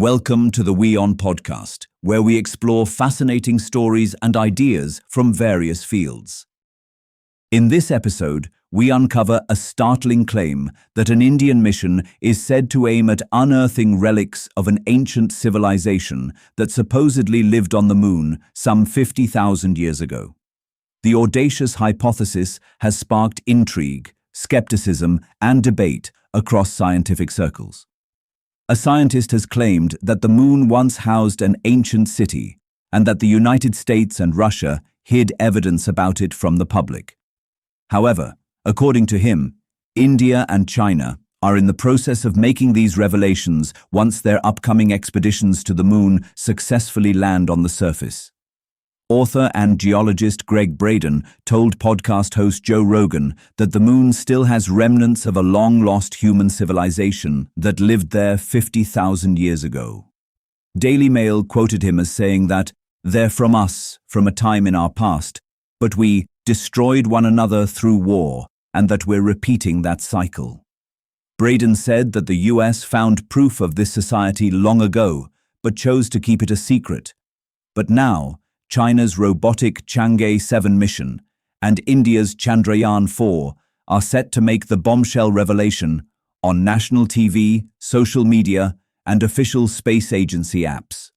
Welcome to the WION podcast, where we explore fascinating stories and ideas from various fields. In this episode, we uncover a startling claim that an Indian mission is said to aim at unearthing relics of an ancient civilization that supposedly lived on the moon some 50,000 years ago. The audacious hypothesis has sparked intrigue, skepticism, and debate across scientific circles. A scientist has claimed that the moon once housed an ancient city and that the United States and Russia hid evidence about it from the public. However, according to him, India and China are in the process of making these revelations once their upcoming expeditions to the moon successfully land on the surface. Author and geologist Greg Braden told podcast host Joe Rogan that the moon still has remnants of a long-lost human civilization that lived there 50,000 years ago. Daily Mail quoted him as saying that, "They're from us, from a time in our past, but we destroyed one another through war, and that we're repeating that cycle." Braden said that the US found proof of this society long ago, but chose to keep it a secret. But now, China's robotic Chang'e 7 mission and India's Chandrayaan-4 are set to make the bombshell revelation on national TV, social media, and official space agency apps.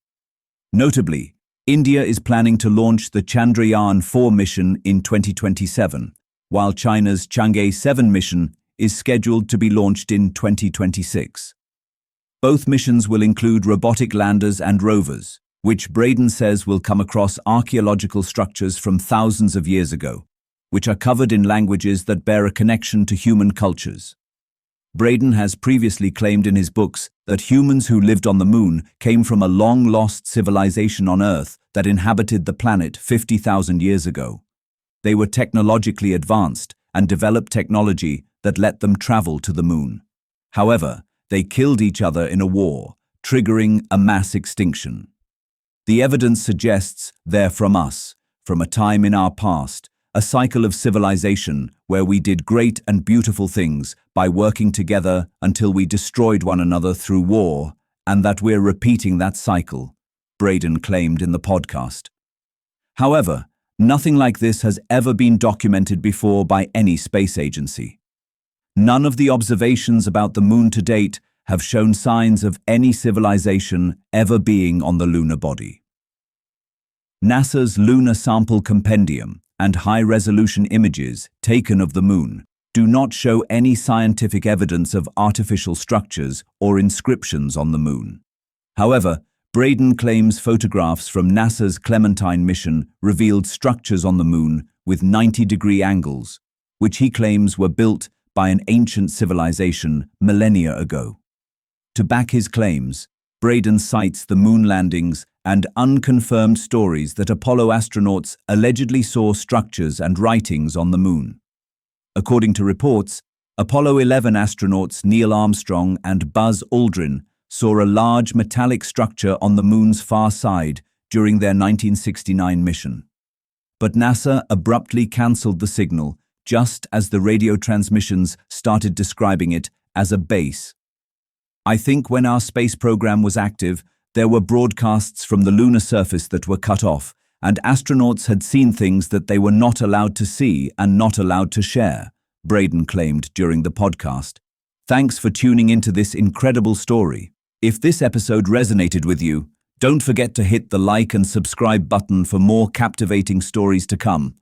Notably, India is planning to launch the Chandrayaan-4 mission in 2027, while China's Chang'e 7 mission is scheduled to be launched in 2026. Both missions will include robotic landers and rovers, which Braden says will come across archaeological structures from thousands of years ago, which are covered in languages that bear a connection to human cultures. Braden has previously claimed in his books that humans who lived on the moon came from a long-lost civilization on Earth that inhabited the planet 50,000 years ago. They were technologically advanced and developed technology that let them travel to the moon. However, they killed each other in a war, triggering a mass extinction. The evidence suggests they're from us, from a time in our past, a cycle of civilization where we did great and beautiful things by working together until we destroyed one another through war, and that we're repeating that cycle, Braden claimed in the podcast. However, nothing like this has ever been documented before by any space agency. None of the observations about the moon to date have shown signs of any civilization ever being on the lunar body. NASA's Lunar Sample Compendium and high-resolution images taken of the moon do not show any scientific evidence of artificial structures or inscriptions on the moon. However, Braden claims photographs from NASA's Clementine mission revealed structures on the moon with 90-degree angles, which he claims were built by an ancient civilization millennia ago. To back his claims, Braden cites the moon landings and unconfirmed stories that Apollo astronauts allegedly saw structures and writings on the moon. According to reports, Apollo 11 astronauts Neil Armstrong and Buzz Aldrin saw a large metallic structure on the moon's far side during their 1969 mission. But NASA abruptly cancelled the signal just as the radio transmissions started describing it as a base. "I think when our space program was active, there were broadcasts from the lunar surface that were cut off, and astronauts had seen things that they were not allowed to see and not allowed to share," Braden claimed during the podcast. Thanks for tuning into this incredible story. If this episode resonated with you, don't forget to hit the like and subscribe button for more captivating stories to come.